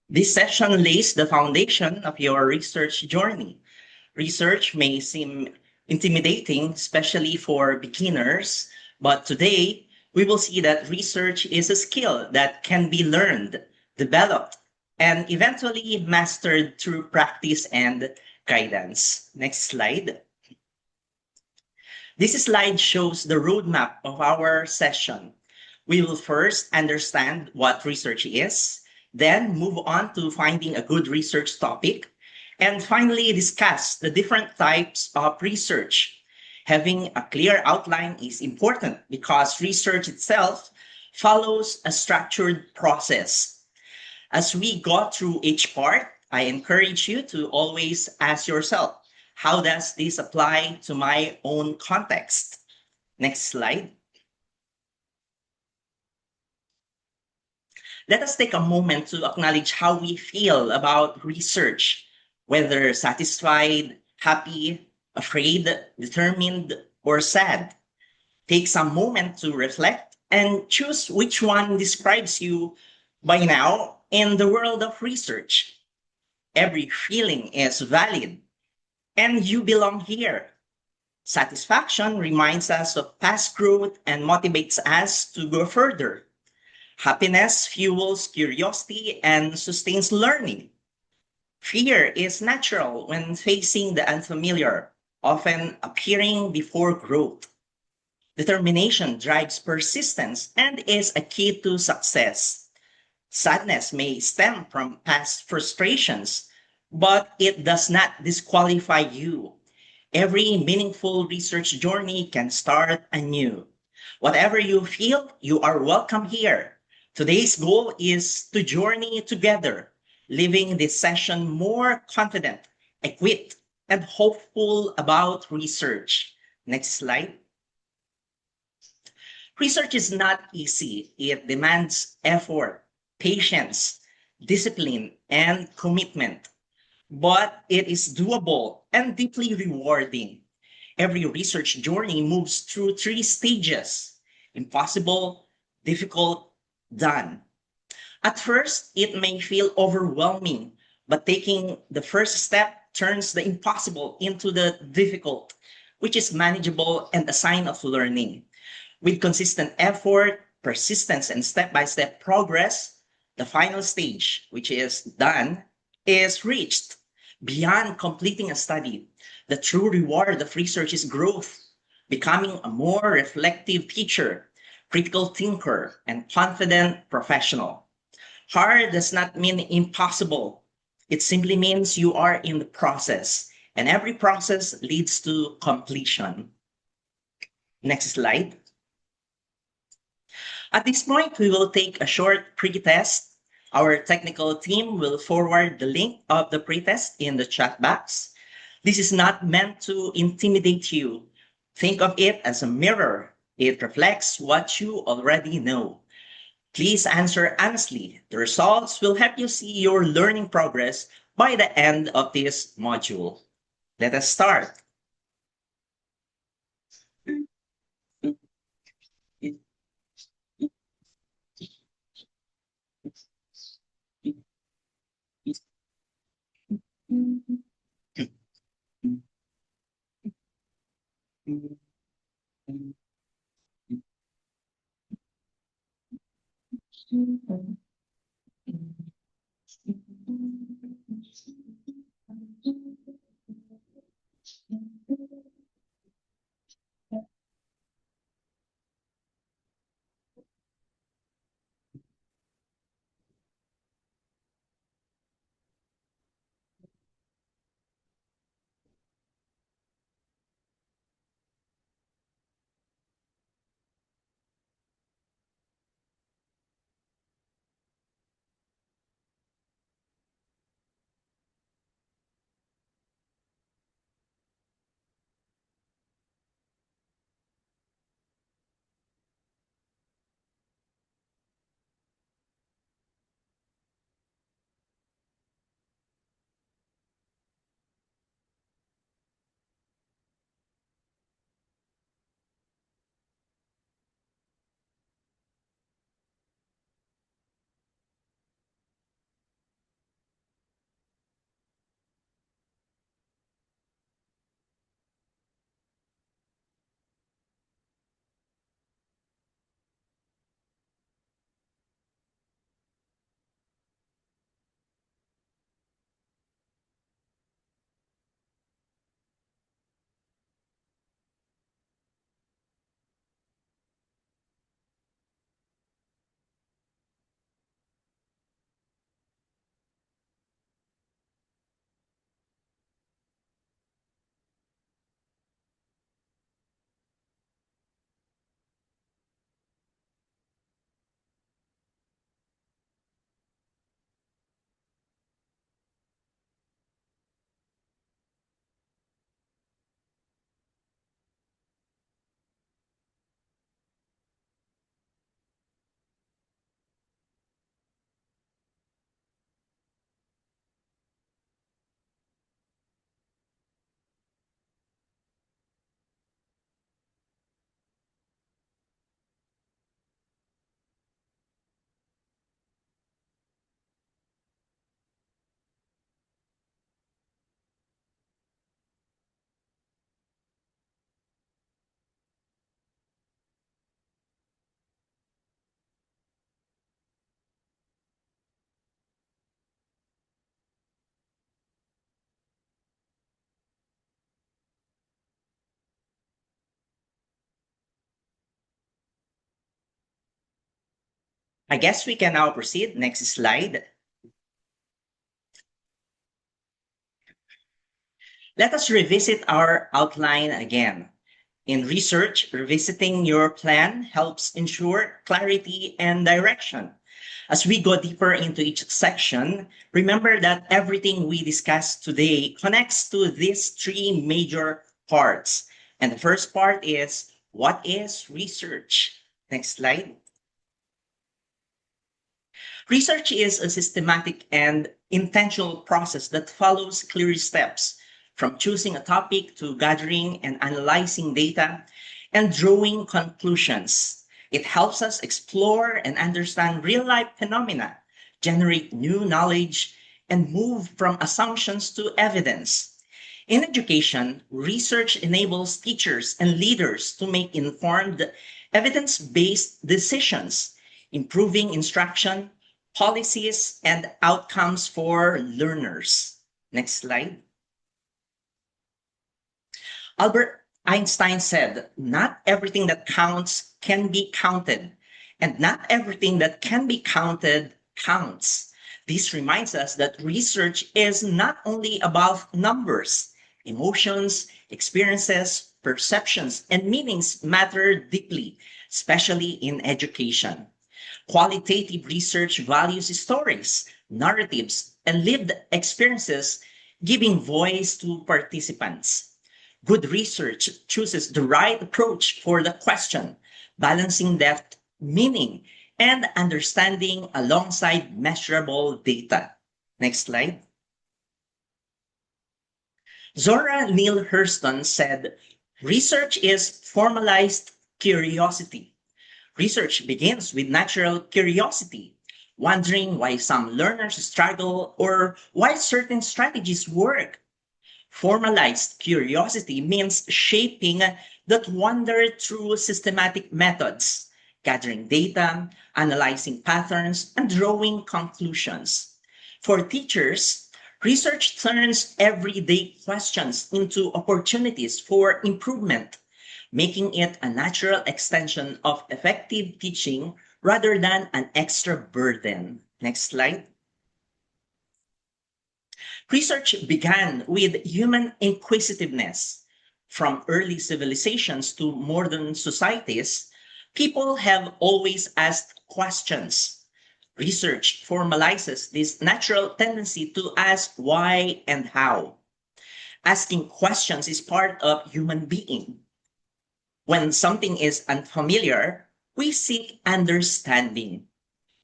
This session lays the foundation of your research journey. Research may seem intimidating, especially for beginners, but today we will see that research is a skill that can be learned, developed, and eventually mastered through practice and guidance. Next slide. This slide shows the roadmap of our session. We will first understand what research is, then move on to finding a good research topic, and finally discuss the different types of research. Having a clear outline is important because research itself follows a structured process. As we go through each part, I encourage you to always ask yourself, how does this apply to my own context? Next slide. Let us take a moment to acknowledge how we feel about research, whether satisfied, happy, afraid, determined, or sad. Take some moment to reflect and choose which one describes you by now in the world of research. Every feeling is valid, and you belong here. Satisfaction reminds us of past growth and motivates us to go further. Happiness fuels curiosity and sustains learning. Fear is natural when facing the unfamiliar, often appearing before growth. Determination drives persistence and is a key to success. Sadness may stem from past frustrations, but it does not disqualify you. Every meaningful research journey can start anew. Whatever you feel, you are welcome here. Today's goal is to journey together, leaving this session more confident, equipped, and hopeful about research. Next slide. Research is not easy. It demands effort, patience, discipline, and commitment. But it is doable and deeply rewarding. Every research journey moves through three stages: impossible, difficult, done. At first, it may feel overwhelming, but taking the first step turns the impossible into the difficult, which is manageable and a sign of learning. With consistent effort, persistence, and step by step progress, the final stage, which is done, is reached. Beyond completing a study, the true reward of research is growth, becoming a more reflective teacher, critical thinker, and confident professional. Hard does not mean impossible. It simply means you are in the process, and every process leads to completion. Next slide. At this point, we will take a short pre-test. Our technical team will forward the link of the pre-test in the chat box. This is not meant to intimidate you. Think of it as a mirror. It reflects what you already know. Please answer honestly. The results will help you see your learning progress by the end of this module. Let us start. I guess we can now proceed. Next slide. Let us revisit our outline again. In research, revisiting your plan helps ensure clarity and direction. As we go deeper into each section, remember that everything we discussed today connects to these three major parts. And the first part is, what is research? Next slide. Research is a systematic and intentional process that follows clear steps, from choosing a topic to gathering and analyzing data and drawing conclusions. It helps us explore and understand real life phenomena, generate new knowledge, and move from assumptions to evidence. In education, research enables teachers and leaders to make informed, evidence based decisions, improving instruction, policies, and outcomes for learners. Next slide. Albert Einstein said, not everything that counts can be counted, and not everything that can be counted counts. This reminds us that research is not only about numbers. Emotions, experiences, perceptions, and meanings matter deeply, especially in education. Qualitative research values stories, narratives, and lived experiences, giving voice to participants. Good research chooses the right approach for the question, balancing depth, meaning, and understanding alongside measurable data. Next slide. Zora Neale Hurston said, research is formalized curiosity. Research begins with natural curiosity, wondering why some learners struggle or why certain strategies work. Formalized curiosity means shaping that wonder through systematic methods, gathering data, analyzing patterns, and drawing conclusions. For teachers, research turns everyday questions into opportunities for improvement, making it a natural extension of effective teaching rather than an extra burden. Next slide. Research began with human inquisitiveness. From early civilizations to modern societies, people have always asked questions. Research formalizes this natural tendency to ask why and how. Asking questions is part of human being. When something is unfamiliar, we seek understanding.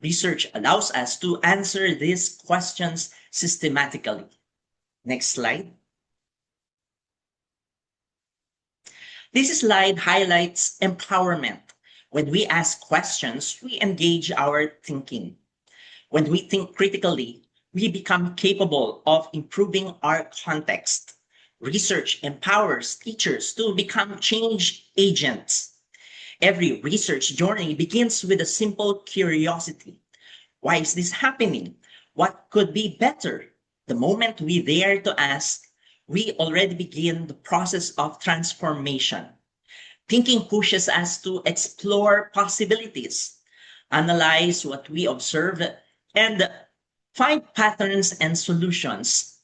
Research allows us to answer these questions systematically. Next slide. This slide highlights empowerment. When we ask questions, we engage our thinking. When we think critically, we become capable of improving our context. Research empowers teachers to become change agents. Every research journey begins with a simple curiosity. Why is this happening? What could be better? The moment we dare to ask, we already begin the process of transformation. Thinking pushes us to explore possibilities, analyze what we observe, and find patterns and solutions.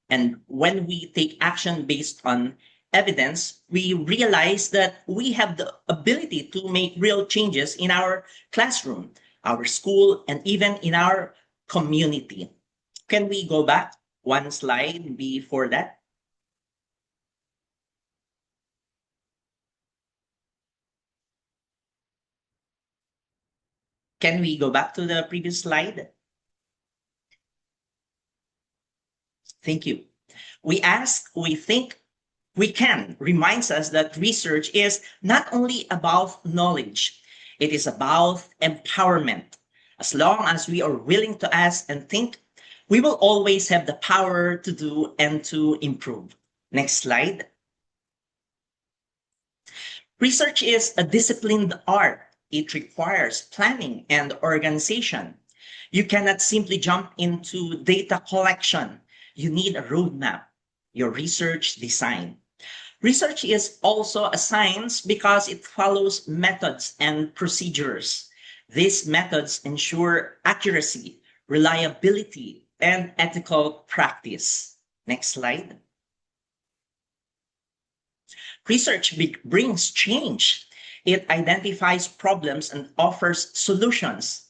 And when we take action based on evidence, we realize that we have the ability to make real changes in our classroom, our school, and even in our community. Can we go back one slide before that? Can we go back to the previous slide? Thank you. We ask, we think, we can reminds us that research is not only about knowledge, it is about empowerment. As long as we are willing to ask and think, we will always have the power to do and to improve. Next slide. Research is a disciplined art. It requires planning and organization. You cannot simply jump into data collection. You need a roadmap, your research design. Research is also a science because it follows methods and procedures. These methods ensure accuracy, reliability, and ethical practice. Next slide. Research brings change. It identifies problems and offers solutions.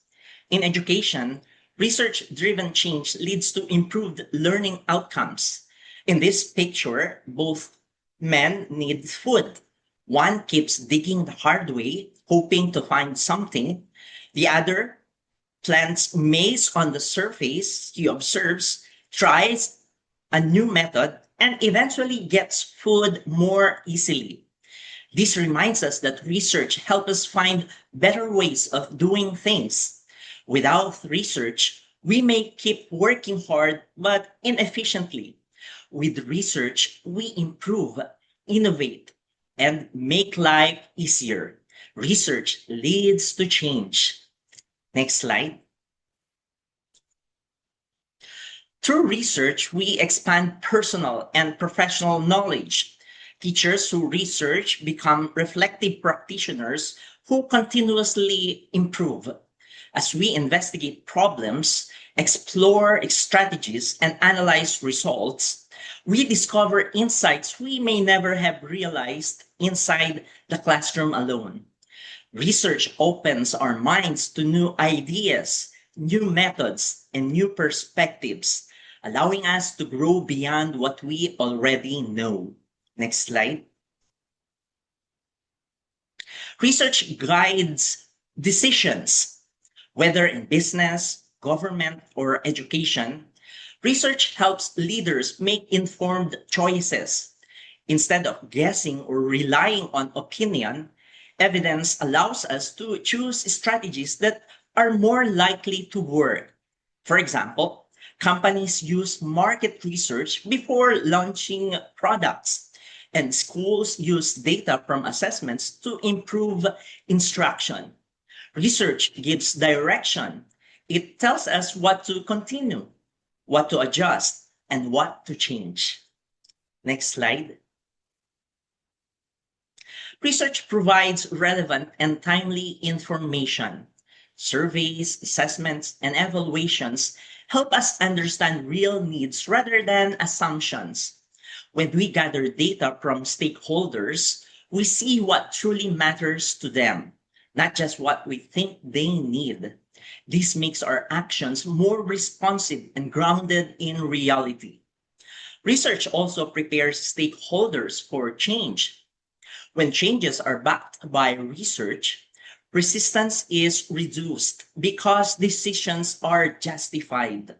In education, research-driven change leads to improved learning outcomes. In this picture, both men need food. One keeps digging the hard way, hoping to find something. The other plants maize on the surface, he observes, tries a new method, and eventually gets food more easily. This reminds us that research helps us find better ways of doing things. Without research, we may keep working hard but inefficiently. With research, we improve, innovate, and make life easier. Research leads to change. Next slide. Through research, we expand personal and professional knowledge. Teachers who research become reflective practitioners who continuously improve. As we investigate problems, explore strategies, and analyze results, we discover insights we may never have realized inside the classroom alone. Research opens our minds to new ideas, new methods, and new perspectives, allowing us to grow beyond what we already know. Next slide. Research guides decisions, whether in business, government, or education. Research helps leaders make informed choices. Instead of guessing or relying on opinion, evidence allows us to choose strategies that are more likely to work. For example, companies use market research before launching products, and schools use data from assessments to improve instruction. Research gives direction. It tells us what to continue, what to adjust, and what to change. Next slide. Research provides relevant and timely information. Surveys, assessments, and evaluations help us understand real needs rather than assumptions. When we gather data from stakeholders, we see what truly matters to them, not just what we think they need. This makes our actions more responsive and grounded in reality. Research also prepares stakeholders for change. When changes are backed by research, resistance is reduced because decisions are justified.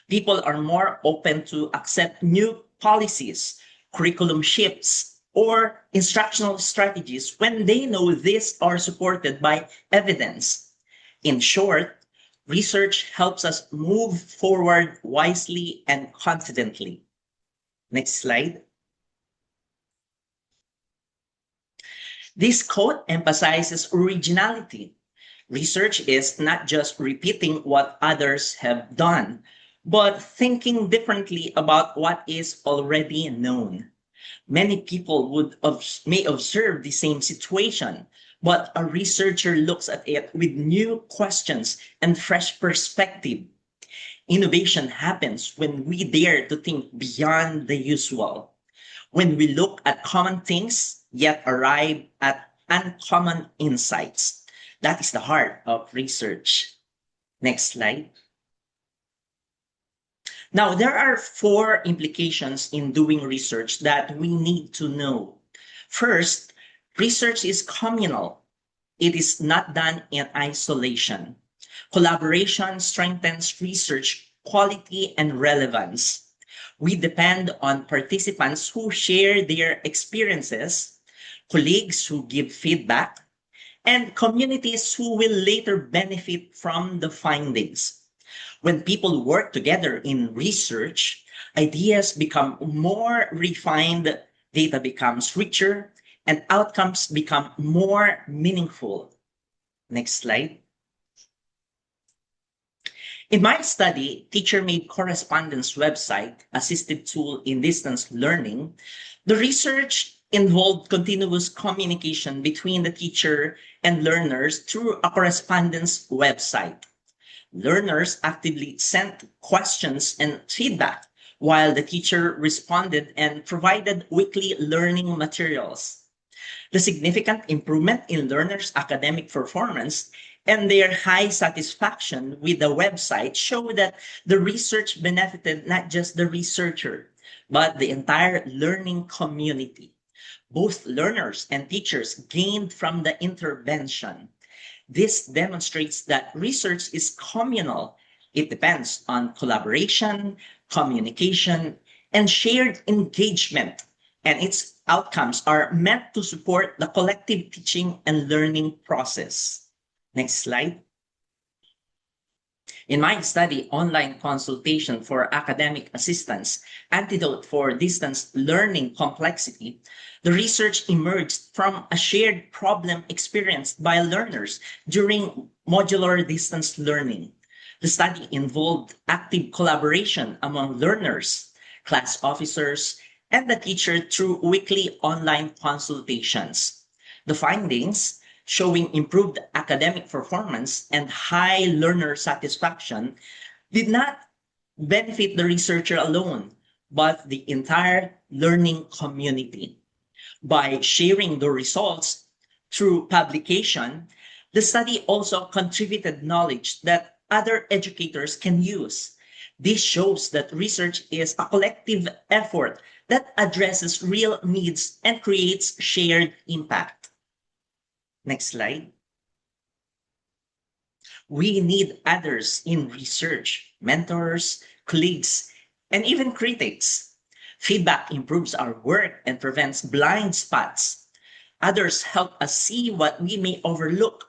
People are more open to accept new policies, curriculum shifts, or instructional strategies when they know these are supported by evidence. In short, research helps us move forward wisely and confidently. Next slide. This quote emphasizes originality. Research is not just repeating what others have done, but thinking differently about what is already known. Many people may observe the same situation, but a researcher looks at it with new questions and fresh perspective. Innovation happens when we dare to think beyond the usual. When we look at common things, yet arrive at uncommon insights. That is the heart of research. Next slide. Now, there are 4 implications in doing research that we need to know. First, research is communal. It is not done in isolation. Collaboration strengthens research quality and relevance. We depend on participants who share their experiences, colleagues who give feedback, and communities who will later benefit from the findings. When people work together in research, ideas become more refined, data becomes richer, and outcomes become more meaningful. Next slide. In my study, Teacher-Made Correspondence website, assisted tool in distance learning, the research involved continuous communication between the teacher and learners through a correspondence website. Learners actively sent questions and feedback, while the teacher responded and provided weekly learning materials. The significant improvement in learners' academic performance and their high satisfaction with the website show that the research benefited not just the researcher, but the entire learning community. Both learners and teachers gained from the intervention. This demonstrates that research is communal. It depends on collaboration, communication, and shared engagement, and its outcomes are meant to support the collective teaching and learning process. Next slide. In my study, Online Consultation for Academic Assistance, Antidote for Distance Learning Complexity, the research emerged from a shared problem experienced by learners during modular distance learning. The study involved active collaboration among learners, class officers, and the teacher through weekly online consultations. The findings, showing improved academic performance and high learner satisfaction, did not benefit the researcher alone, but the entire learning community. By sharing the results through publication, the study also contributed knowledge that other educators can use. This shows that research is a collective effort that addresses real needs and creates shared impact. Next slide. We need others in research, mentors, colleagues, and even critics. Feedback improves our work and prevents blind spots. Others help us see what we may overlook,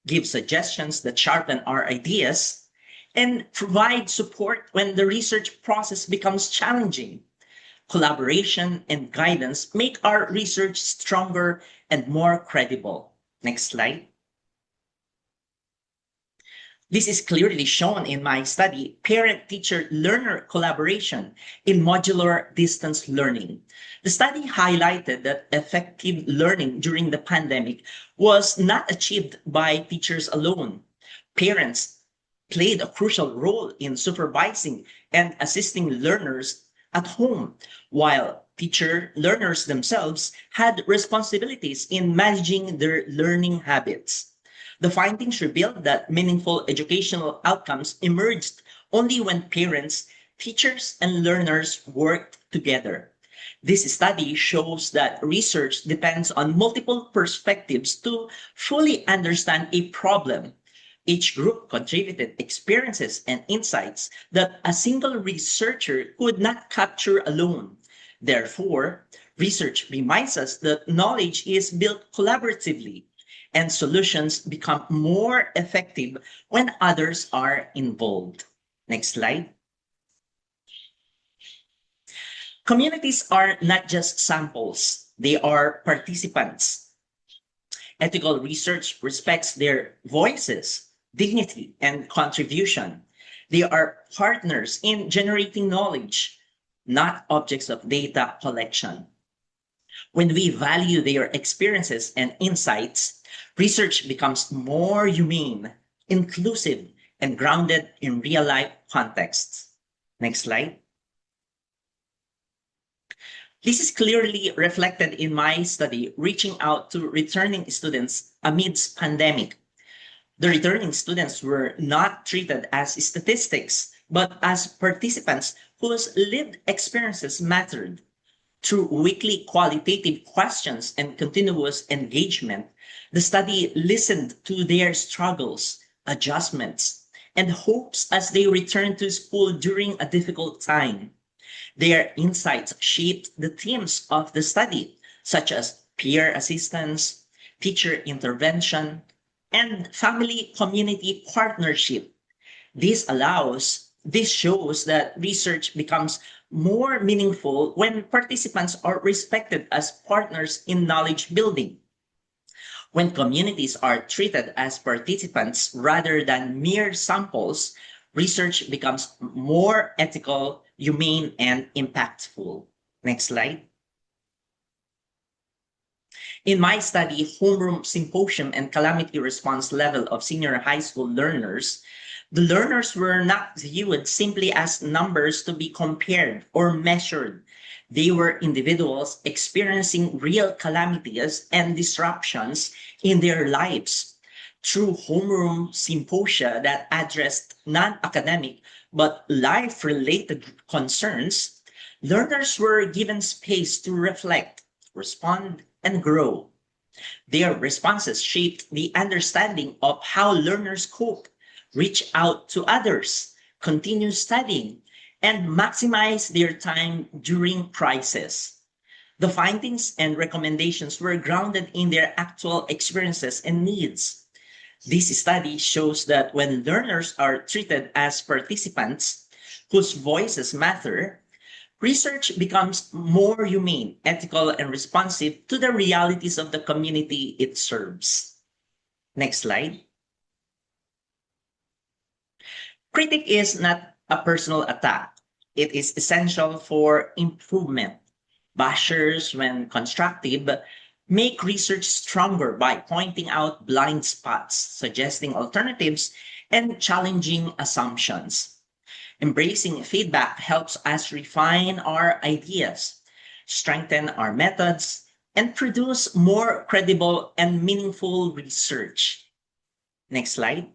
give suggestions that sharpen our ideas, and provide support when the research process becomes challenging. Collaboration and guidance make our research stronger and more credible. Next slide. This is clearly shown in my study, Parent-Teacher-Learner Collaboration in Modular Distance Learning. The study highlighted that effective learning during the pandemic was not achieved by teachers alone. Parents played a crucial role in supervising and assisting learners at home, while learners themselves had responsibilities in managing their learning habits. The findings revealed that meaningful educational outcomes emerged only when parents, teachers, and learners worked together. This study shows that research depends on multiple perspectives to fully understand a problem. Each group contributed experiences and insights that a single researcher could not capture alone. Therefore, research reminds us that knowledge is built collaboratively, and solutions become more effective when others are involved. Next slide. Communities are not just samples, they are participants. Ethical research respects their voices, dignity, and contribution. They are partners in generating knowledge, not objects of data collection. When we value their experiences and insights, research becomes more humane, inclusive, and grounded in real-life contexts. Next slide. This is clearly reflected in my study, reaching out to returning students amidst pandemic. The returning students were not treated as statistics, but as participants whose lived experiences mattered. Through weekly qualitative questions and continuous engagement, the study listened to their struggles, adjustments, and hopes as they returned to school during a difficult time. Their insights shaped the themes of the study, such as peer assistance, teacher intervention, and family community partnership. This shows that research becomes more meaningful when participants are respected as partners in knowledge building. When communities are treated as participants rather than mere samples, research becomes more ethical, humane, and impactful. Next slide. In my study, Homeroom Symposium and Calamity Response Level of Senior High School Learners, the learners were not viewed simply as numbers to be compared or measured. They were individuals experiencing real calamities and disruptions in their lives. Through homeroom symposia that addressed non-academic but life-related concerns, learners were given space to reflect, respond, and grow. Their responses shaped the understanding of how learners cope, reach out to others, continue studying, and maximize their time during crisis. The findings and recommendations were grounded in their actual experiences and needs. This study shows that when learners are treated as participants whose voices matter, research becomes more humane, ethical, and responsive to the realities of the community it serves. Next slide. Critic is not a personal attack. It is essential for improvement. Bashers, when constructive, make research stronger by pointing out blind spots, suggesting alternatives, and challenging assumptions. Embracing feedback helps us refine our ideas, strengthen our methods, and produce more credible and meaningful research. Next slide.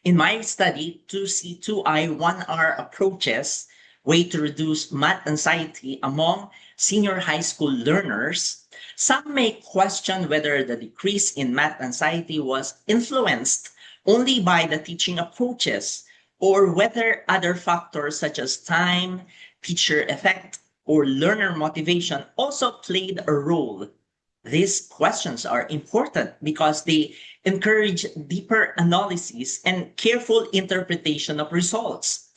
In my study, 2C2I 1R approaches, way to reduce math anxiety among senior high school learners, some may question whether the decrease in math anxiety was influenced only by the teaching approaches or whether other factors such as time, teacher effect, or learner motivation also played a role. These questions are important because they encourage deeper analysis and careful interpretation of results.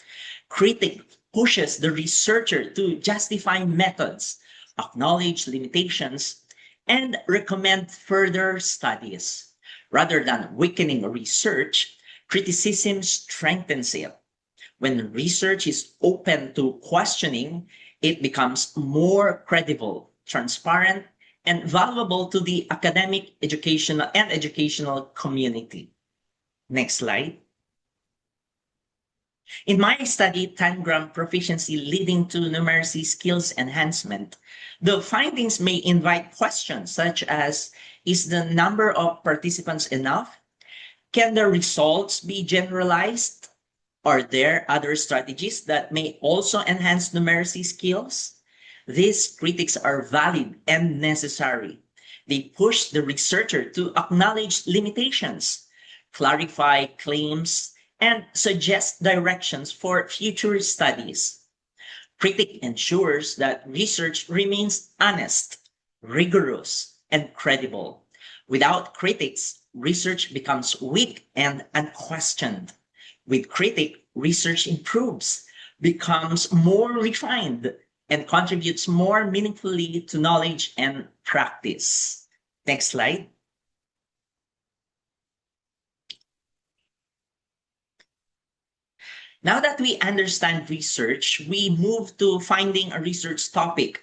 Critic pushes the researcher to justify methods, acknowledge limitations, and recommend further studies. Rather than weakening research, criticism strengthens it. When research is open to questioning, it becomes more credible, transparent, and valuable to the academic, educational community. Next slide. In my study, Tangram Proficiency Leading to Numeracy Skills Enhancement, the findings may invite questions such as, is the number of participants enough? Can the results be generalized? Are there other strategies that may also enhance numeracy skills? These critics are valid and necessary. They push the researcher to acknowledge limitations, clarify claims, and suggest directions for future studies. Critic ensures that research remains honest, rigorous, and credible. Without critics, research becomes weak and unquestioned. With critic, research improves, becomes more refined, and contributes more meaningfully to knowledge and practice. Next slide. Now that we understand research, we move to finding a research topic.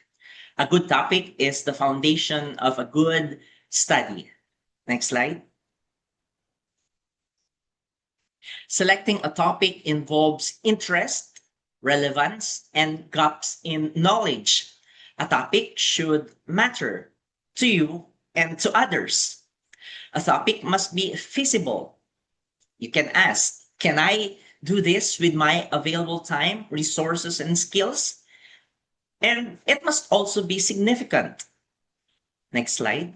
A good topic is the foundation of a good study. Next slide. Selecting a topic involves interest, relevance, and gaps in knowledge. A topic should matter to you and to others. A topic must be feasible. You can ask, can I do this with my available time, resources, and skills? And it must also be significant. Next slide.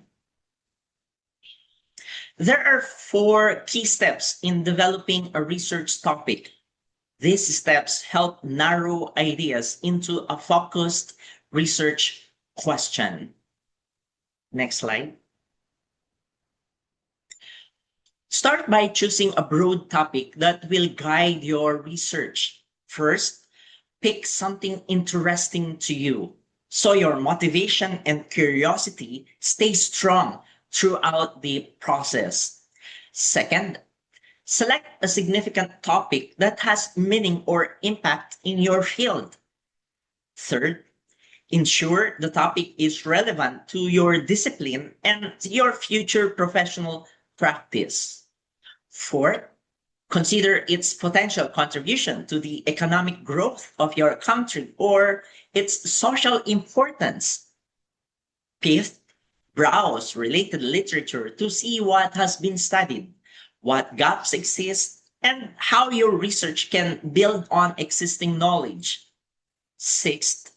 There are 4 key steps in developing a research topic. These steps help narrow ideas into a focused research question. Next slide. Start by choosing a broad topic that will guide your research. First, pick something interesting to you so your motivation and curiosity stay strong throughout the process. Second, select a significant topic that has meaning or impact in your field. Third, Ensure the topic is relevant to your discipline and your future professional practice. Fourth, consider its potential contribution to the economic growth of your country or its social importance. Fifth, browse related literature to see what has been studied, what gaps exist, and how your research can build on existing knowledge. Sixth,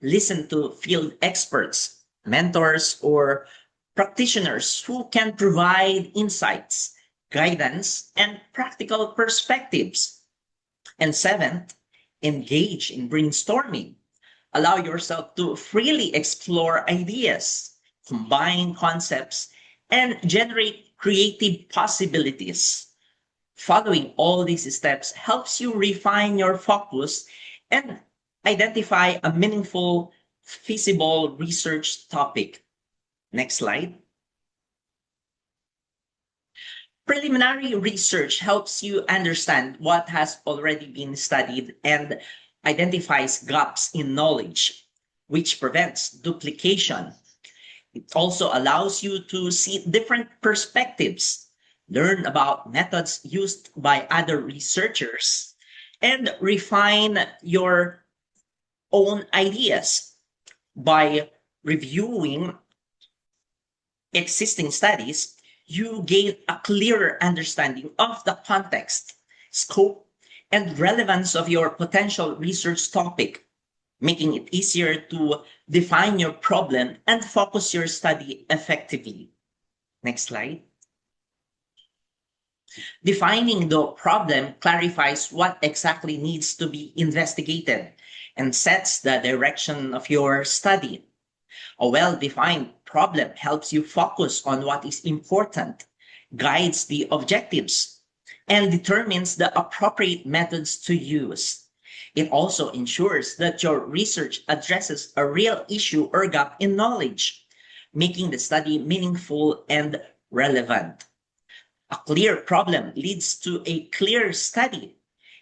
listen to field experts, mentors, or practitioners who can provide insights, guidance, and practical perspectives. And seventh, engage in brainstorming. Allow yourself to freely explore ideas, combine concepts, and generate creative possibilities. Following all these steps helps you refine your focus and identify a meaningful, feasible research topic. Next slide. Preliminary research helps you understand what has already been studied and identifies gaps in knowledge, which prevents duplication. It also allows you to see different perspectives, learn about methods used by other researchers, and refine your own ideas. By reviewing existing studies, you gain a clearer understanding of the context, scope, and relevance of your potential research topic, making it easier to define your problem and focus your study effectively. Next slide. Defining the problem clarifies what exactly needs to be investigated and sets the direction of your study. A well-defined problem helps you focus on what is important, guides the objectives, and determines the appropriate methods to use. It also ensures that your research addresses a real issue or gap in knowledge, making the study meaningful and relevant. A clear problem leads to a clear study,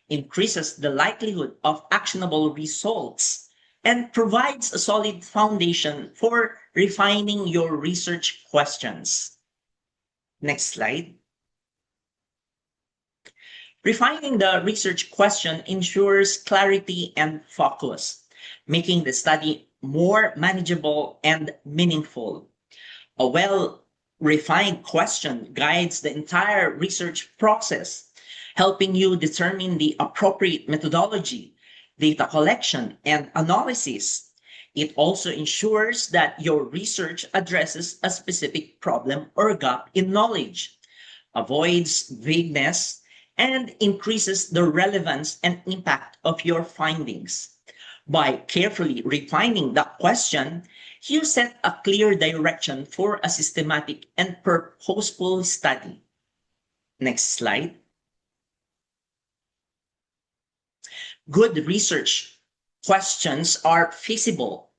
increases the likelihood of actionable results, and provides a solid foundation for refining your research questions. Next slide. Refining the research question ensures clarity and focus, making the study more manageable and meaningful. A well-refined question guides the entire research process, helping you determine the appropriate methodology, data collection, and analysis. It also ensures that your research addresses a specific problem or gap in knowledge, avoids vagueness, and increases the relevance and impact of your findings. By carefully refining the question, you set a clear direction for a systematic and purposeful study. Next slide. Good research questions are feasible,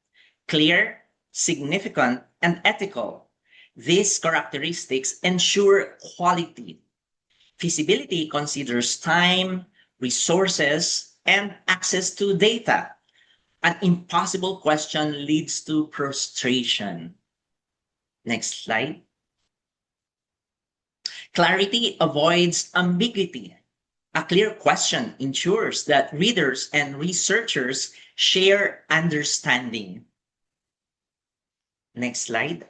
clear, significant, and ethical. These characteristics ensure quality. Feasibility considers time, resources, and access to data. An impossible question leads to frustration. Next slide. Clarity avoids ambiguity. A clear question ensures that readers and researchers share understanding. Next slide.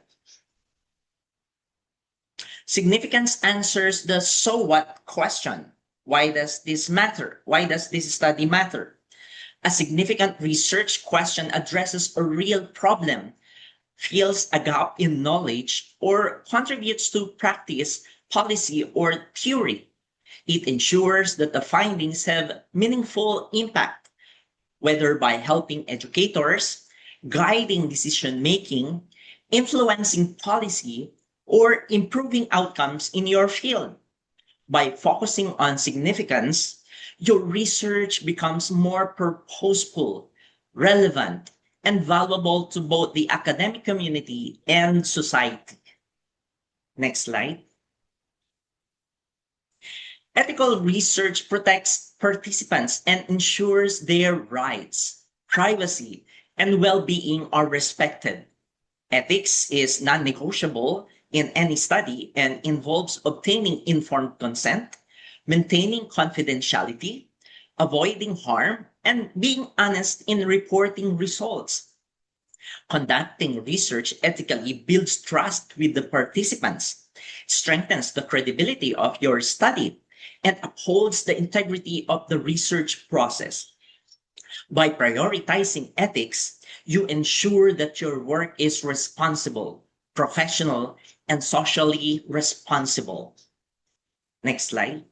Significance answers the so what question. Why does this matter? Why does this study matter? A significant research question addresses a real problem, fills a gap in knowledge, or contributes to practice, policy, or theory. It ensures that the findings have meaningful impact, whether by helping educators, guiding decision-making, influencing policy, or improving outcomes in your field. By focusing on significance, your research becomes more purposeful, relevant, and valuable to both the academic community and society. Next slide. Ethical research protects participants and ensures their rights, privacy, and well-being are respected. Ethics is non-negotiable in any study and involves obtaining informed consent, maintaining confidentiality, avoiding harm, and being honest in reporting results. Conducting research ethically builds trust with the participants, strengthens the credibility of your study, and upholds the integrity of the research process. By prioritizing ethics, you ensure that your work is responsible, professional, and socially responsible. Next slide.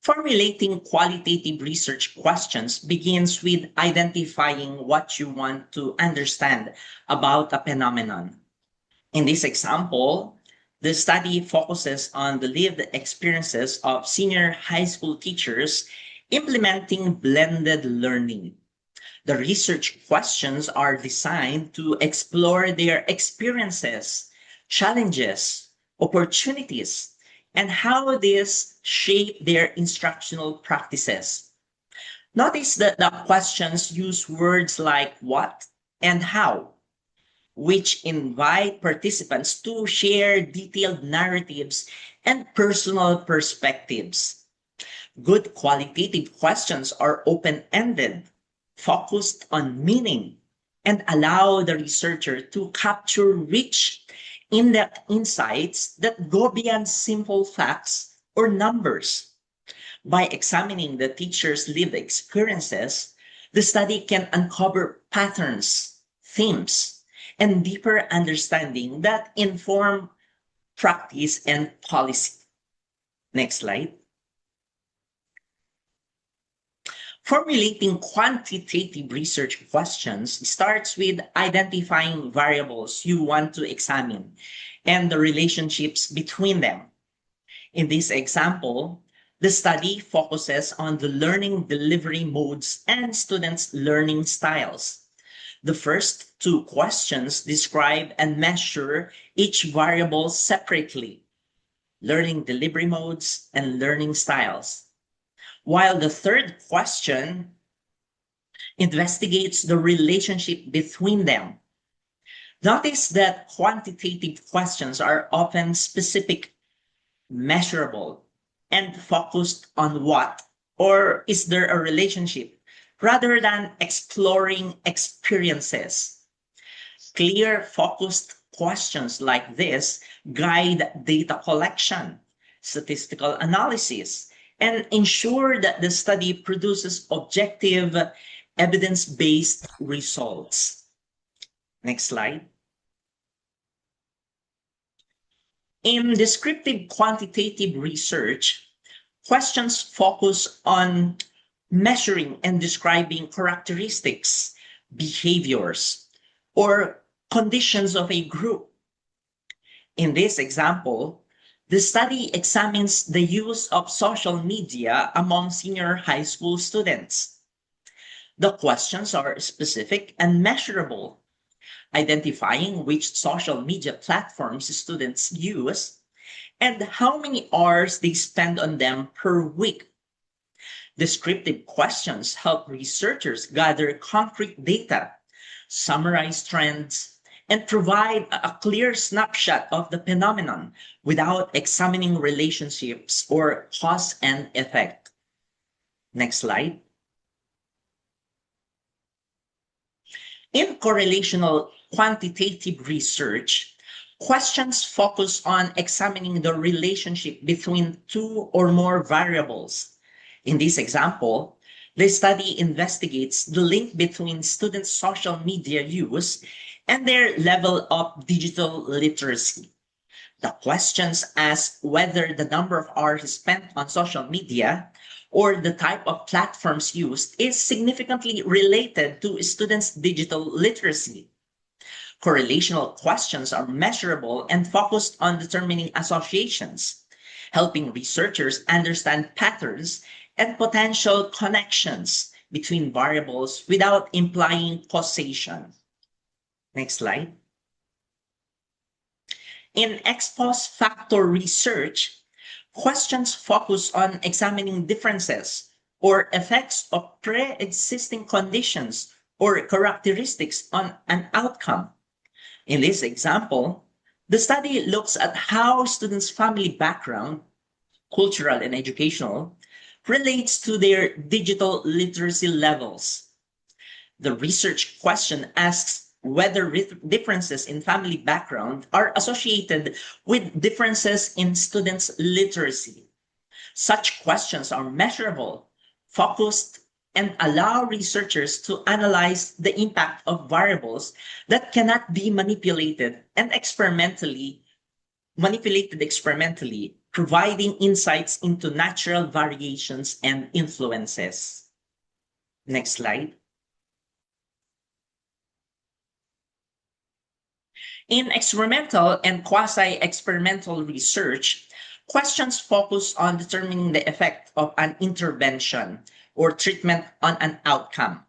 Formulating qualitative research questions begins with identifying what you want to understand about a phenomenon. In this example, the study focuses on the lived experiences of senior high school teachers implementing blended learning. The research questions are designed to explore their experiences, challenges, opportunities, and how these shape their instructional practices. Notice that the questions use words like what and how, which invite participants to share detailed narratives and personal perspectives. Good qualitative questions are open-ended, focused on meaning, and allow the researcher to capture rich, in-depth insights that go beyond simple facts or numbers. By examining the teacher's lived experiences, the study can uncover patterns, themes, and deeper understanding that inform practice and policy. Next slide. Formulating quantitative research questions starts with identifying variables you want to examine and the relationships between them. In this example, the study focuses on the learning delivery modes and students' learning styles. The first two questions describe and measure each variable separately: learning delivery modes and learning styles. While the third question investigates the relationship between them. Notice that quantitative questions are often specific, measurable, and focused on what, or is there a relationship, rather than exploring experiences. Clear, focused questions like this guide data collection, statistical analysis, and ensure that the study produces objective, evidence-based results. Next slide. In descriptive quantitative research, questions focus on measuring and describing characteristics, behaviors, or conditions of a group. In this example, the study examines the use of social media among senior high school students. The questions are specific and measurable, identifying which social media platforms students use and how many hours they spend on them per week. Descriptive questions help researchers gather concrete data, summarize trends, and provide a clear snapshot of the phenomenon without examining relationships or cause and effect. Next slide. In correlational quantitative research, questions focus on examining the relationship between two or more variables. In this example, the study investigates the link between students' social media use and their level of digital literacy. The questions ask whether the number of hours spent on social media or the type of platforms used is significantly related to students' digital literacy. Correlational questions are measurable and focused on determining associations, helping researchers understand patterns and potential connections between variables without implying causation. Next slide. In ex post facto research, questions focus on examining differences or effects of pre-existing conditions or characteristics on an outcome. In this example, the study looks at how students' family background, cultural and educational, relates to their digital literacy levels. The research question asks whether differences in family background are associated with differences in students' literacy. Such questions are measurable, focused, and allow researchers to analyze the impact of variables that cannot be manipulated experimentally, providing insights into natural variations and influences. Next slide. In experimental and quasi-experimental research, questions focus on determining the effect of an intervention or treatment on an outcome.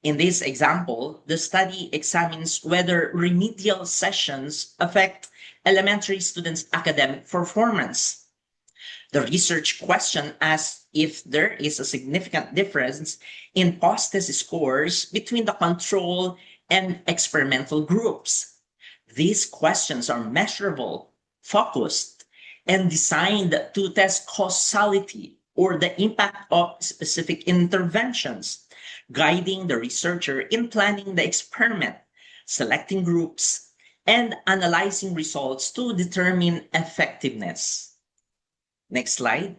In this example, the study examines whether remedial sessions affect elementary students' academic performance. The research question asks if there is a significant difference in post-test scores between the control and experimental groups. These questions are measurable, focused, and designed to test causality or the impact of specific interventions, guiding the researcher in planning the experiment, selecting groups, and analyzing results to determine effectiveness. Next slide.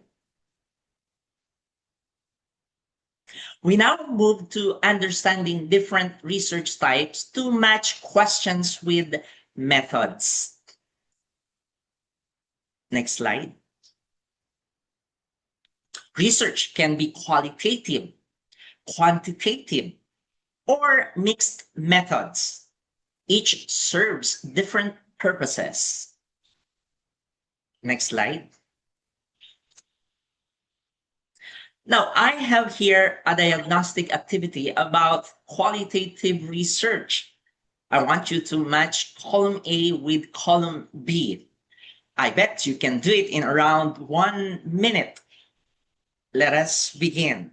We now move to understanding different research types to match questions with methods. Next slide. Research can be qualitative, quantitative, or mixed methods. Each serves different purposes. Next slide. Now, I have here a diagnostic activity about qualitative research. I want you to match column A with column B. I bet you can do it in around 1 minute. Let us begin.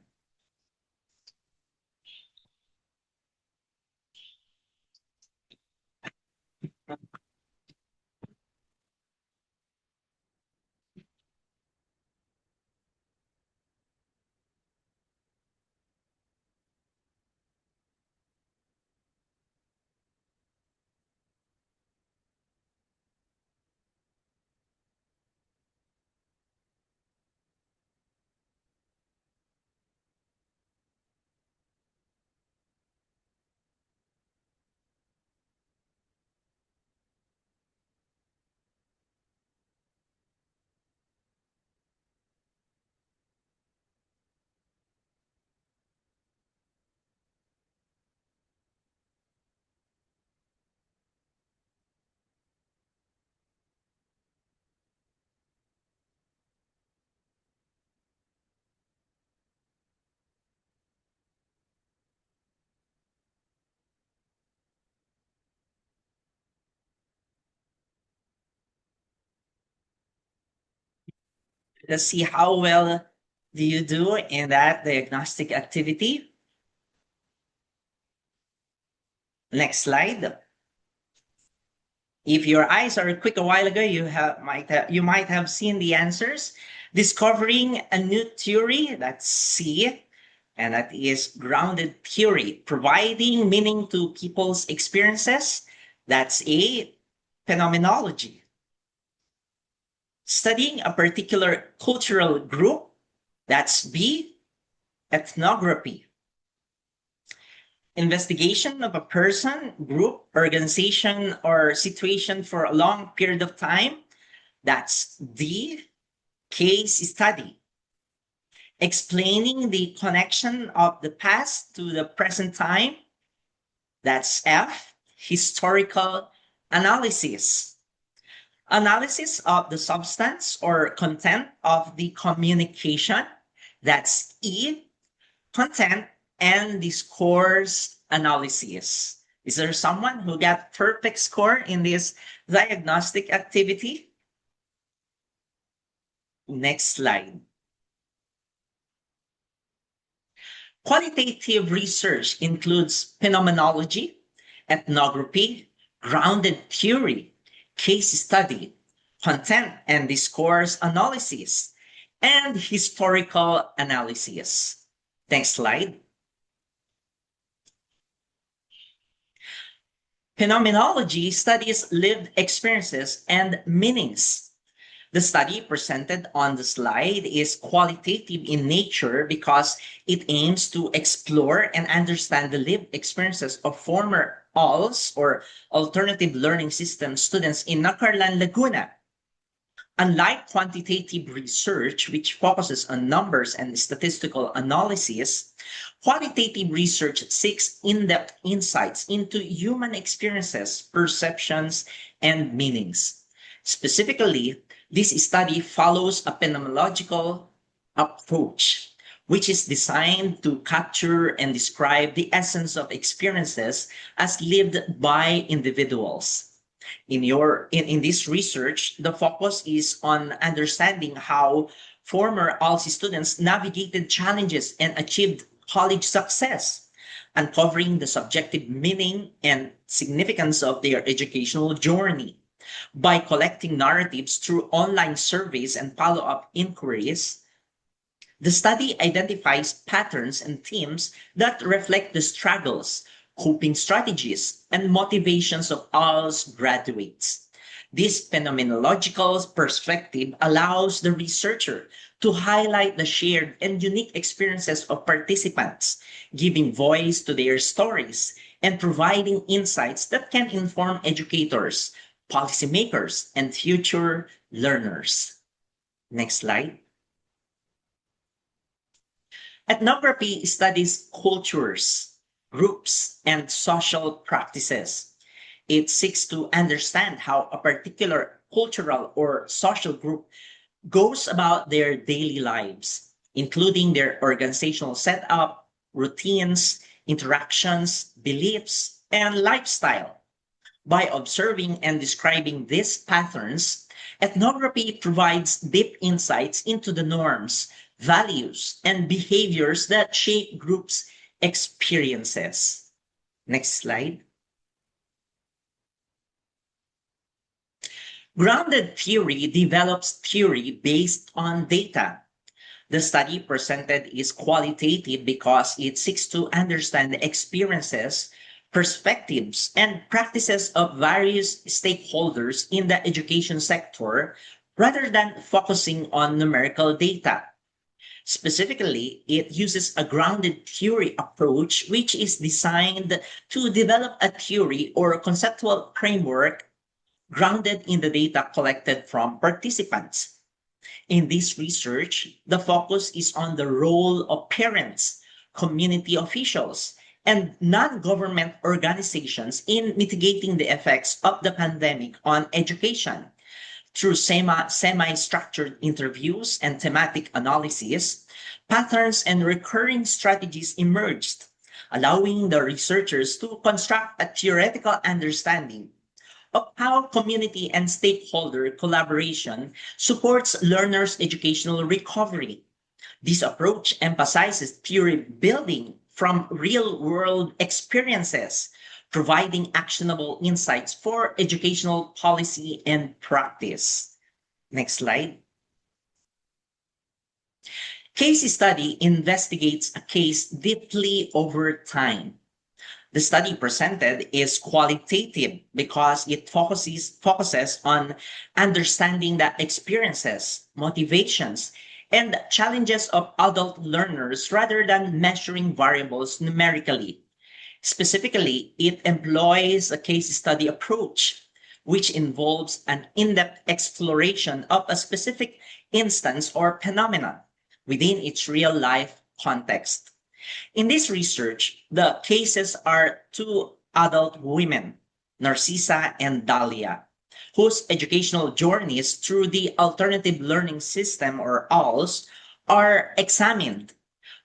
Let's see how well do you do in that diagnostic activity. Next slide. If your eyes are quick a while ago, you might have seen the answers. Discovering a new theory, that's C, and that is grounded theory. Providing meaning to people's experiences, that's A. Phenomenology. Studying a particular cultural group, that's B. Ethnography. Investigation of a person, group, organization, or situation for a long period of time, that's D. Case study. Explaining the connection of the past to the present time, that's F. Historical analysis. Analysis of the substance or content of the communication, that's E. Content and discourse analysis. Is there someone who got perfect score in this diagnostic activity? Next slide. Qualitative research includes phenomenology, ethnography, grounded theory, case study, content and discourse analysis, and historical analysis. Next slide. Phenomenology studies lived experiences and meanings. The study presented on the slide is qualitative in nature because it aims to explore and understand the lived experiences of former ALS or Alternative Learning System students in Nacarlan, Laguna. Unlike quantitative research, which focuses on numbers and statistical analysis, qualitative research seeks in-depth insights into human experiences, perceptions, and meanings. Specifically, this study follows a phenomenological approach, which is designed to capture and describe the essence of experiences as lived by individuals. In this research, the focus is on understanding how former ALSI students navigated challenges and achieved college success, uncovering the subjective meaning and significance of their educational journey. By collecting narratives through online surveys and follow-up inquiries, the study identifies patterns and themes that reflect the struggles, coping strategies, and motivations of ALS graduates. This phenomenological perspective allows the researcher to highlight the shared and unique experiences of participants, giving voice to their stories and providing insights that can inform educators, policymakers, and future learners. Next slide. Ethnography studies cultures, groups, and social practices. It seeks to understand how a particular cultural or social group goes about their daily lives, including their organizational setup, routines, interactions, beliefs, and lifestyle. By observing and describing these patterns, ethnography provides deep insights into the norms, values, and behaviors that shape groups' experiences. Next slide. Grounded theory develops theory based on data. The study presented is qualitative because it seeks to understand the experiences, perspectives, and practices of various stakeholders in the education sector rather than focusing on numerical data. Specifically, it uses a grounded theory approach, which is designed to develop a theory or a conceptual framework grounded in the data collected from participants. In this research, the focus is on the role of parents, community officials, and non-government organizations in mitigating the effects of the pandemic on education. Through semi-structured interviews and thematic analysis, patterns and recurring strategies emerged, allowing the researchers to construct a theoretical understanding of how community and stakeholder collaboration supports learners' educational recovery. This approach emphasizes theory building from real-world experiences, providing actionable insights for educational policy and practice. Next slide. Case study investigates a case deeply over time. The study presented is qualitative because it focuses on understanding the experiences, motivations, and challenges of adult learners rather than measuring variables numerically. Specifically, it employs a case study approach, which involves an in-depth exploration of a specific instance or phenomenon within its real-life context. In this research, the cases are two adult women, Narcissa and Dahlia, whose educational journeys through the Alternative Learning System, or ALS, are examined.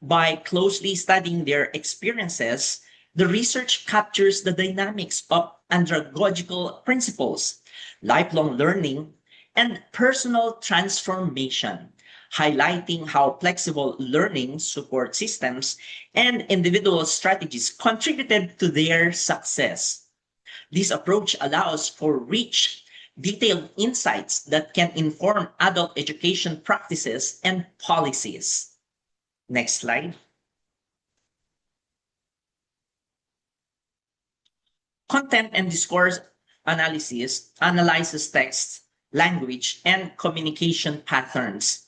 By closely studying their experiences, the research captures the dynamics of andragogical principles, lifelong learning, and personal transformation, highlighting how flexible learning support systems and individual strategies contributed to their success. This approach allows for rich, detailed insights that can inform adult education practices and policies. Next slide. Content and discourse analysis analyzes text, language, and communication patterns.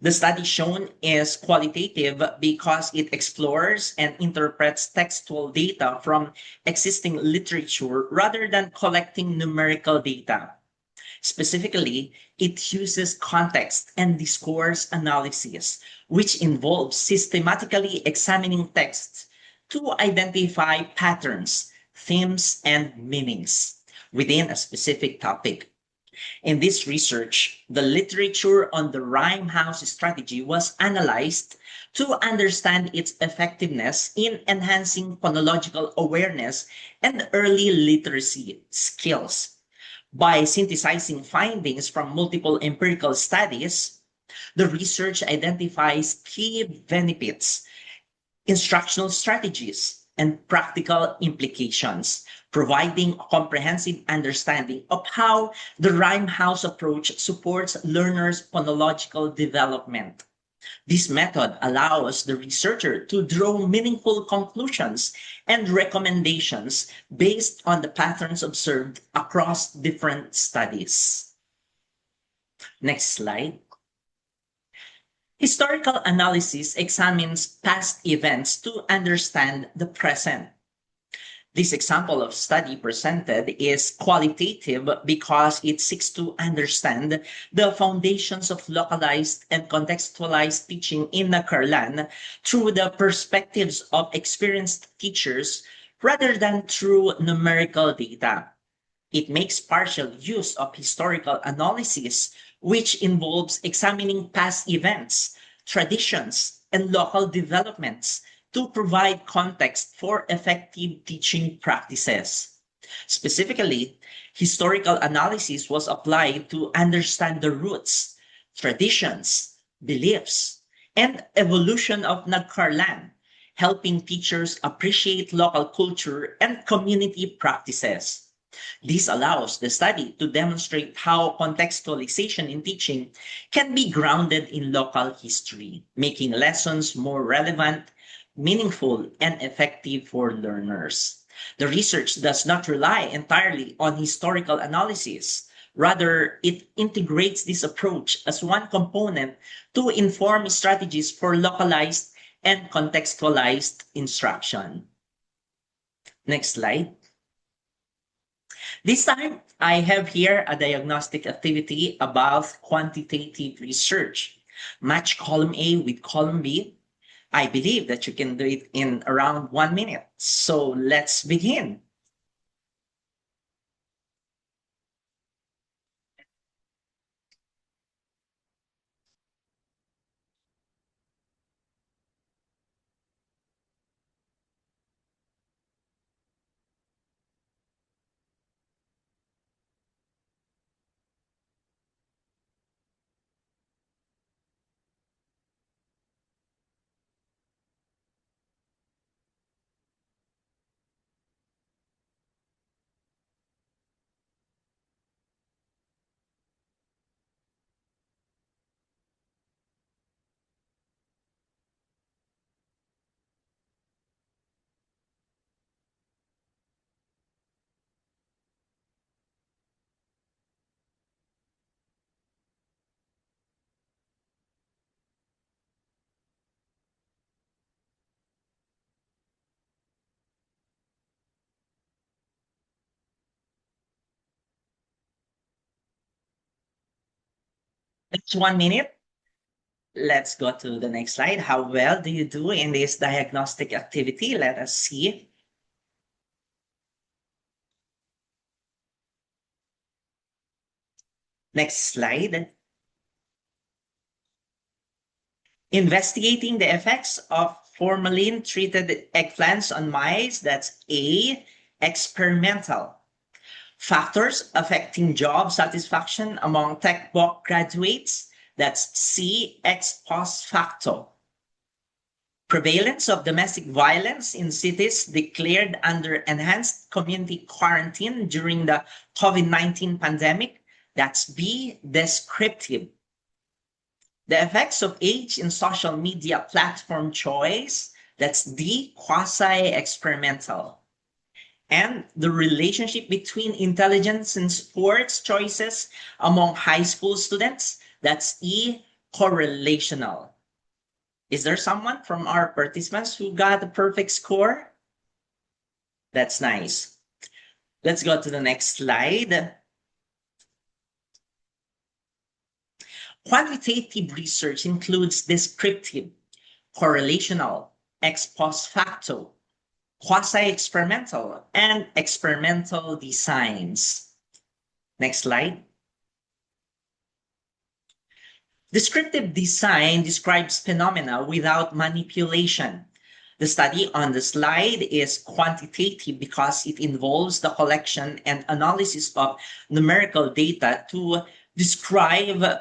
The study shown is qualitative because it explores and interprets textual data from existing literature rather than collecting numerical data. Specifically, it uses context and discourse analysis, which involves systematically examining texts to identify patterns, themes, and meanings within a specific topic. In this research, the literature on the rhyme house strategy was analyzed to understand its effectiveness in enhancing phonological awareness and early literacy skills. By synthesizing findings from multiple empirical studies, the research identifies key benefits, instructional strategies, and practical implications, providing a comprehensive understanding of how the rhyme house approach supports learners' phonological development. This method allows the researcher to draw meaningful conclusions and recommendations based on the patterns observed across different studies. Next slide. Historical analysis examines past events to understand the present. This example of study presented is qualitative because it seeks to understand the foundations of localized and contextualized teaching in Nakarlan through the perspectives of experienced teachers rather than through numerical data. It makes partial use of historical analysis, which involves examining past events, traditions, and local developments to provide context for effective teaching practices. Specifically, historical analysis was applied to understand the roots, traditions, beliefs, and evolution of Nagkarlan, helping teachers appreciate local culture and community practices. This allows the study to demonstrate how contextualization in teaching can be grounded in local history, making lessons more relevant, meaningful, and effective for learners. The research does not rely entirely on historical analysis. Rather, it integrates this approach as one component to inform strategies for localized and contextualized instruction. Next slide. This time, I have here a diagnostic activity about quantitative research. Match column A with column B. I believe that you can do it in around 1 minute. So let's begin. That's 1 minute. Let's go to the next slide. How well do you do in this diagnostic activity? Let us see. Next slide. Investigating the effects of formalin-treated eggplants on mice. That's A, experimental. Factors affecting job satisfaction among tech book graduates. That's C, ex post facto. Prevalence of domestic violence in cities declared under enhanced community quarantine during the COVID-19 pandemic. That's B, descriptive. The effects of age in social media platform choice. That's D, quasi-experimental. And the relationship between intelligence and sports choices among high school students. That's E, correlational. Is there someone from our participants who got a perfect score? That's nice. Let's go to the next slide. Quantitative research includes descriptive, correlational, ex post facto, quasi-experimental, and experimental designs. Next slide. Descriptive design describes phenomena without manipulation. The study on the slide is quantitative because it involves the collection and analysis of numerical data to describe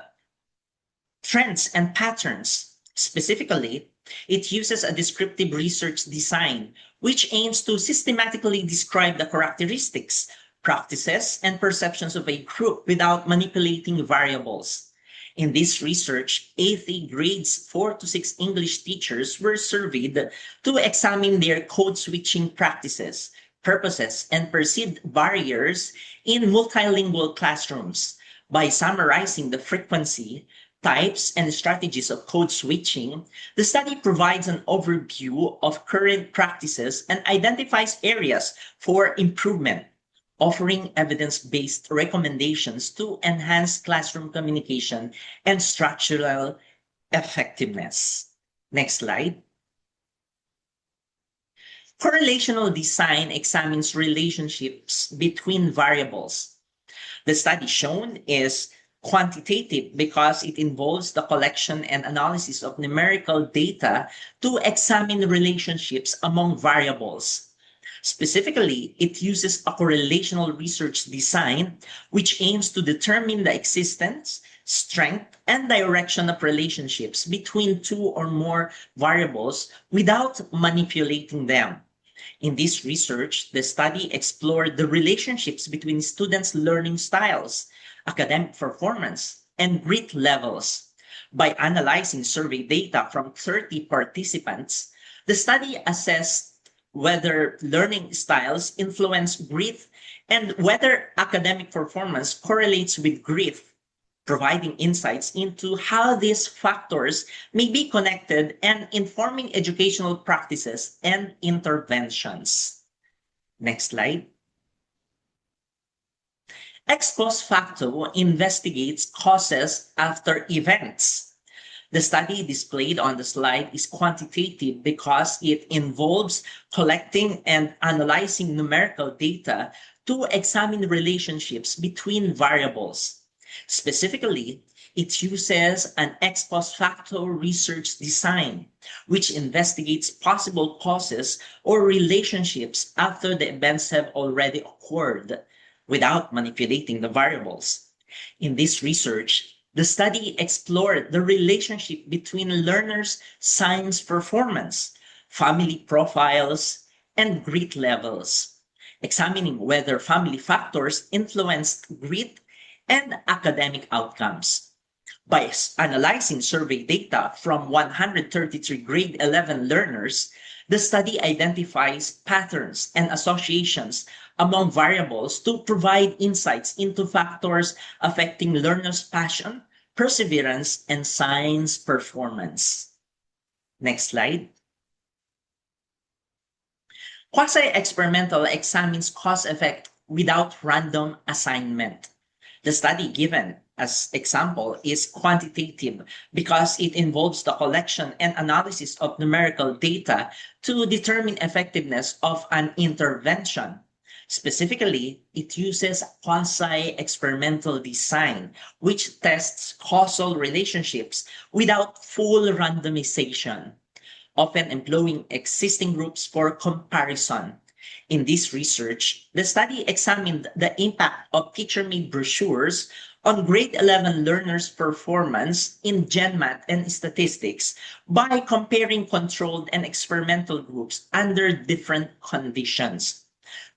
trends and patterns. Specifically, it uses a descriptive research design, which aims to systematically describe the characteristics, practices, and perceptions of a group without manipulating variables. In this research, 80 grades 4 to 6 English teachers were surveyed to examine their code switching practices, purposes, and perceived barriers in multilingual classrooms. By summarizing the frequency, types, and strategies of code switching, the study provides an overview of current practices and identifies areas for improvement, offering evidence-based recommendations to enhance classroom communication and structural effectiveness. Next slide. Correlational design examines relationships between variables. The study shown is quantitative because it involves the collection and analysis of numerical data to examine relationships among variables. Specifically, it uses a correlational research design, which aims to determine the existence, strength, and direction of relationships between two or more variables without manipulating them. In this research, the study explored the relationships between students' learning styles, academic performance, and grit levels. By analyzing survey data from 30 participants, the study assessed whether learning styles influence grit and whether academic performance correlates with grit, providing insights into how these factors may be connected and informing educational practices and interventions. Next slide. Ex post facto investigates causes after events. The study displayed on the slide is quantitative because it involves collecting and analyzing numerical data to examine relationships between variables. Specifically, it uses an ex post facto research design, which investigates possible causes or relationships after the events have already occurred, without manipulating the variables. In this research, the study explored the relationship between learners' science performance, family profiles, and grit levels, examining whether family factors influenced grit and academic outcomes. By analyzing survey data from 133 grade 11 learners, the study identifies patterns and associations among variables to provide insights into factors affecting learners' passion, perseverance, and science performance. Next slide. Quasi-experimental examines cause-effect without random assignment. The study given as example is quantitative because it involves the collection and analysis of numerical data to determine effectiveness of an intervention. Specifically, it uses quasi-experimental design, which tests causal relationships without full randomization, often employing existing groups for comparison. In this research, the study examined the impact of teacher-made brochures on grade 11 learners' performance in GenMath and statistics by comparing controlled and experimental groups under different conditions.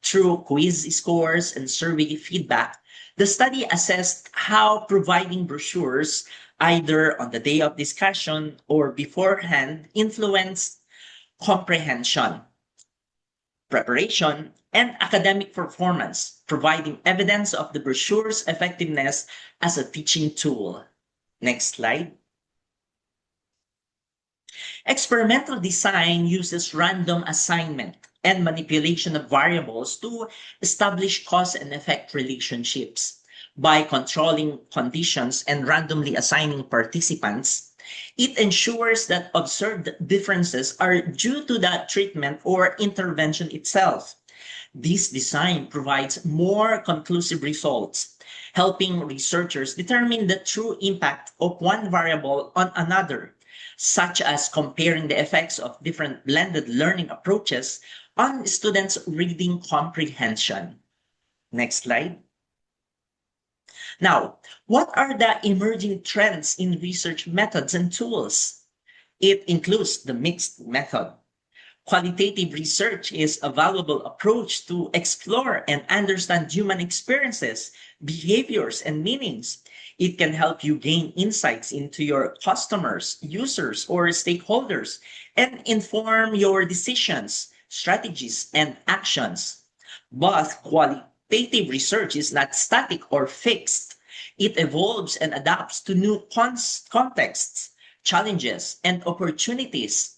Through quiz scores and survey feedback, the study assessed how providing brochures either on the day of discussion or beforehand influenced comprehension, preparation, and academic performance, providing evidence of the brochure's effectiveness as a teaching tool. Next slide. Experimental design uses random assignment and manipulation of variables to establish cause and effect relationships. By controlling conditions and randomly assigning participants, it ensures that observed differences are due to the treatment or intervention itself. This design provides more conclusive results, helping researchers determine the true impact of one variable on another, such as comparing the effects of different blended learning approaches on students' reading comprehension. Next slide. Now, what are the emerging trends in research methods and tools? It includes the mixed method. Qualitative research is a valuable approach to explore and understand human experiences, behaviors, and meanings. It can help you gain insights into your customers, users, or stakeholders and inform your decisions, strategies, and actions. But qualitative research is not static or fixed. It evolves and adapts to new contexts, challenges, and opportunities.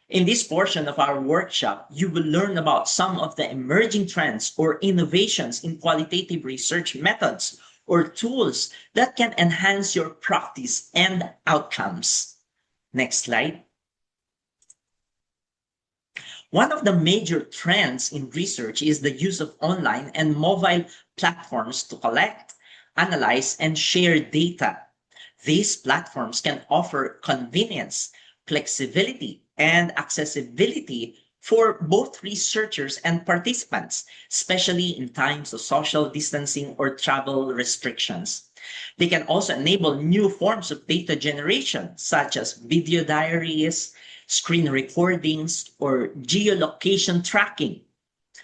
In this portion of our workshop, you will learn about some of the emerging trends or innovations in qualitative research methods or tools that can enhance your practice and outcomes. Next slide. One of the major trends in research is the use of online and mobile platforms to collect, analyze, and share data. These platforms can offer convenience, flexibility, and accessibility for both researchers and participants, especially in times of social distancing or travel restrictions. They can also enable new forms of data generation, such as video diaries, screen recordings, or geolocation tracking.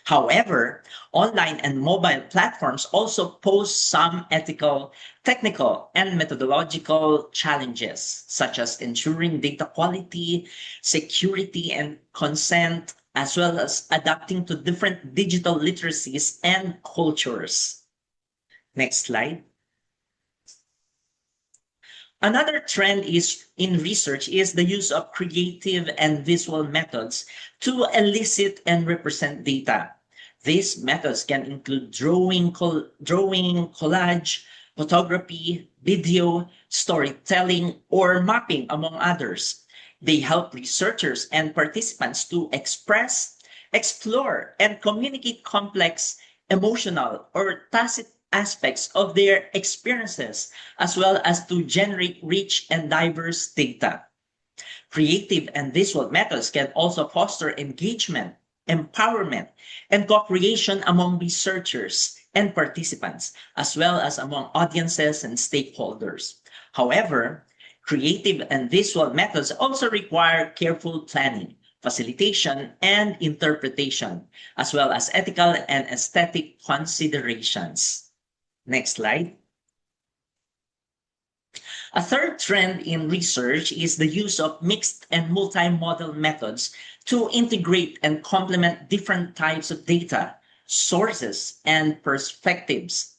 However, online and mobile platforms also pose some ethical, technical, and methodological challenges, such as ensuring data quality, security, and consent, as well as adapting to different digital literacies and cultures. Next slide. Another trend in research is the use of creative and visual methods to elicit and represent data. These methods can include drawing, collage, photography, video, storytelling, or mapping, among others. They help researchers and participants to express, explore, and communicate complex, emotional, or tacit aspects of their experiences, as well as to generate rich and diverse data. Creative and visual methods can also foster engagement, empowerment, and co-creation among researchers and participants, as well as among audiences and stakeholders. However, creative and visual methods also require careful planning, facilitation, and interpretation, as well as ethical and aesthetic considerations. Next slide. A third trend in research is the use of mixed and multimodal methods to integrate and complement different types of data, sources, and perspectives.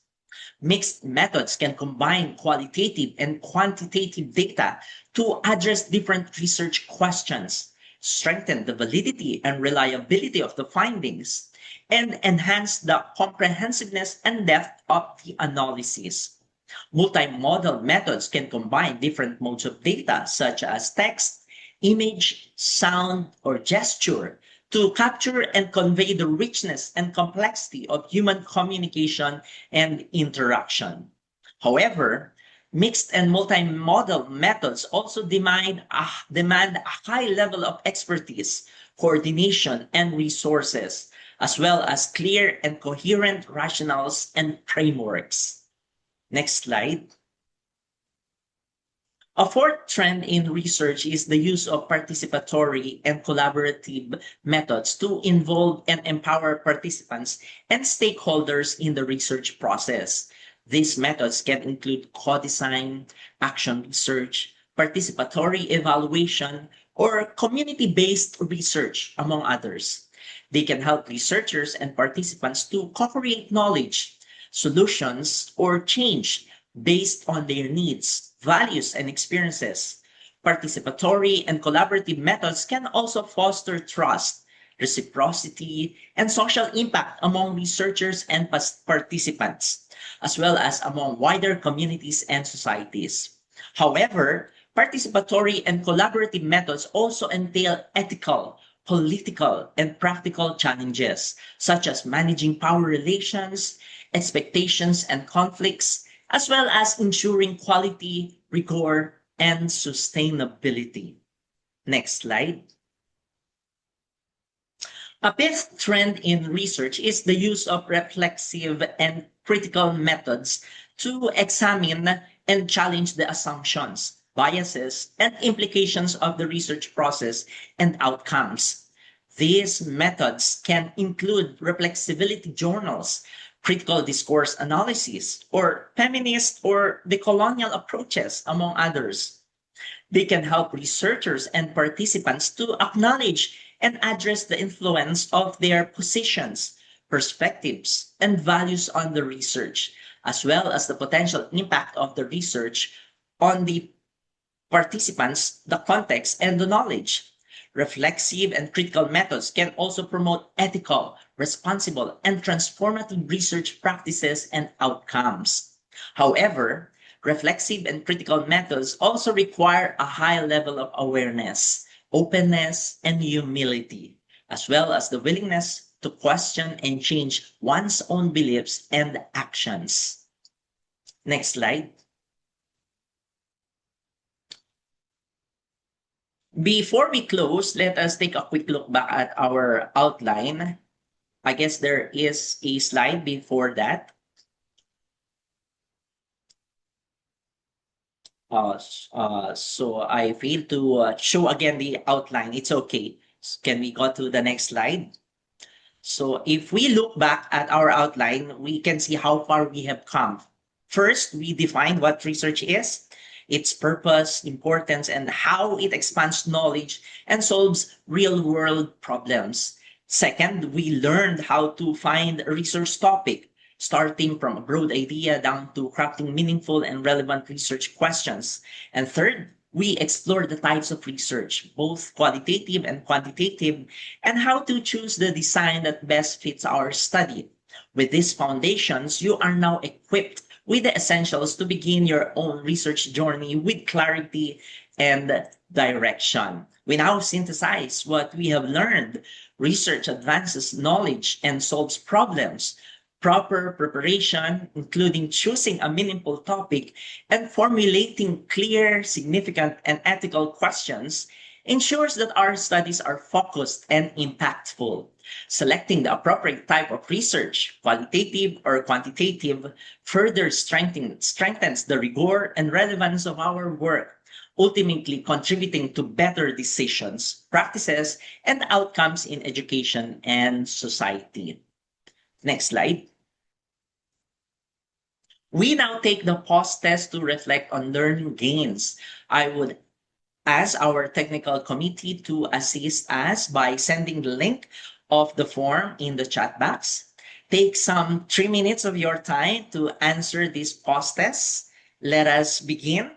Mixed methods can combine qualitative and quantitative data to address different research questions, strengthen the validity and reliability of the findings, and enhance the comprehensiveness and depth of the analysis. Multimodal methods can combine different modes of data, such as text, image, sound, or gesture, to capture and convey the richness and complexity of human communication and interaction. However, mixed and multimodal methods also demand a high level of expertise, coordination, and resources, as well as clear and coherent rationales and frameworks. Next slide. A fourth trend in research is the use of participatory and collaborative methods to involve and empower participants and stakeholders in the research process. These methods can include co-design, action research, participatory evaluation, or community-based research, among others. They can help researchers and participants to co-create knowledge, solutions, or change based on their needs, values, and experiences. Participatory and collaborative methods can also foster trust, reciprocity, and social impact among researchers and participants, as well as among wider communities and societies. However, participatory and collaborative methods also entail ethical, political, and practical challenges, such as managing power relations, expectations, and conflicts, as well as ensuring quality, rigor, and sustainability. Next slide. A fifth trend in research is the use of reflexive and critical methods to examine and challenge the assumptions, biases, and implications of the research process and outcomes. These methods can include reflexivity journals, critical discourse analysis, or feminist or decolonial approaches, among others. They can help researchers and participants to acknowledge and address the influence of their positions, perspectives, and values on the research, as well as the potential impact of the research on the participants, the context, and the knowledge. Reflexive and critical methods can also promote ethical, responsible, and transformative research practices and outcomes. However, reflexive and critical methods also require a high level of awareness, openness, and humility, as well as the willingness to question and change one's own beliefs and actions. Next slide. Before we close, let us take a quick look back at our outline. I guess there is a slide before that. So I failed to show again the outline. It's okay. Can we go to the next slide? So if we look back at our outline, we can see how far we have come. First, we defined what research is, its purpose, importance, and how it expands knowledge and solves real-world problems. Second, we learned how to find a research topic, starting from a broad idea down to crafting meaningful and relevant research questions. And third, we explored the types of research, both qualitative and quantitative, and how to choose the design that best fits our study. With these foundations, you are now equipped with the essentials to begin your own research journey with clarity and direction. We now synthesize what we have learned. Research advances knowledge and solves problems. Proper preparation, including choosing a meaningful topic and formulating clear, significant, and ethical questions, ensures that our studies are focused and impactful. Selecting the appropriate type of research, qualitative or quantitative, further strengthens the rigor and relevance of our work, ultimately contributing to better decisions, practices, and outcomes in education and society. Next slide. We now take the pause test to reflect on learning gains. I would ask our technical committee to assist us by sending the link of the form in the chat box. Take some 3 minutes of your time to answer this pause test. Let us begin.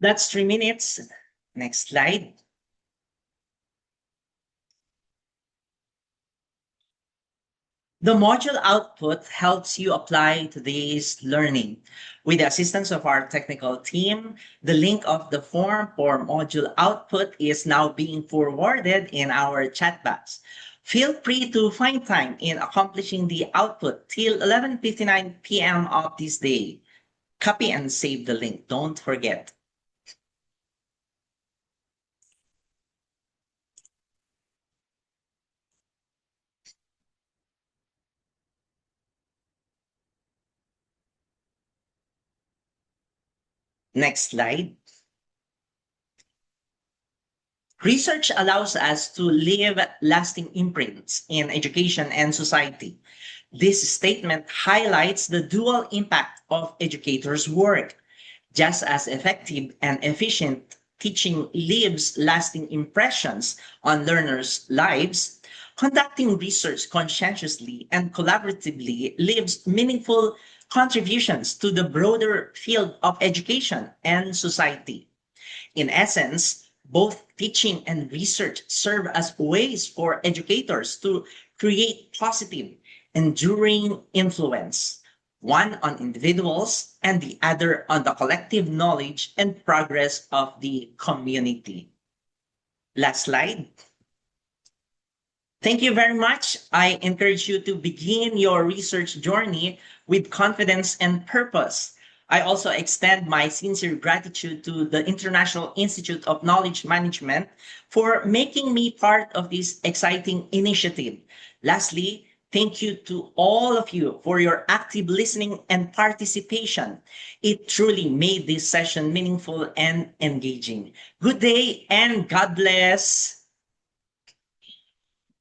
That's 3 minutes. Next slide. The module output helps you apply today's learning. With the assistance of our technical team, the link of the form for module output is now being forwarded in our chat box. Feel free to find time in accomplishing the output till 11:59 p.m. of this day. Copy and save the link. Don't forget. Next slide. Research allows us to leave lasting imprints in education and society. This statement highlights the dual impact of educators' work. Just as effective and efficient teaching leaves lasting impressions on learners' lives, conducting research conscientiously and collaboratively leaves meaningful contributions to the broader field of education and society. In essence, both teaching and research serve as ways for educators to create positive, enduring influence, one on individuals and the other on the collective knowledge and progress of the community. Last slide. Thank you very much. I encourage you to begin your research journey with confidence and purpose. I also extend my sincere gratitude to the International Institute of Knowledge Management for making me part of this exciting initiative. Lastly, thank you to all of you for your active listening and participation. It truly made this session meaningful and engaging. Good day and God bless.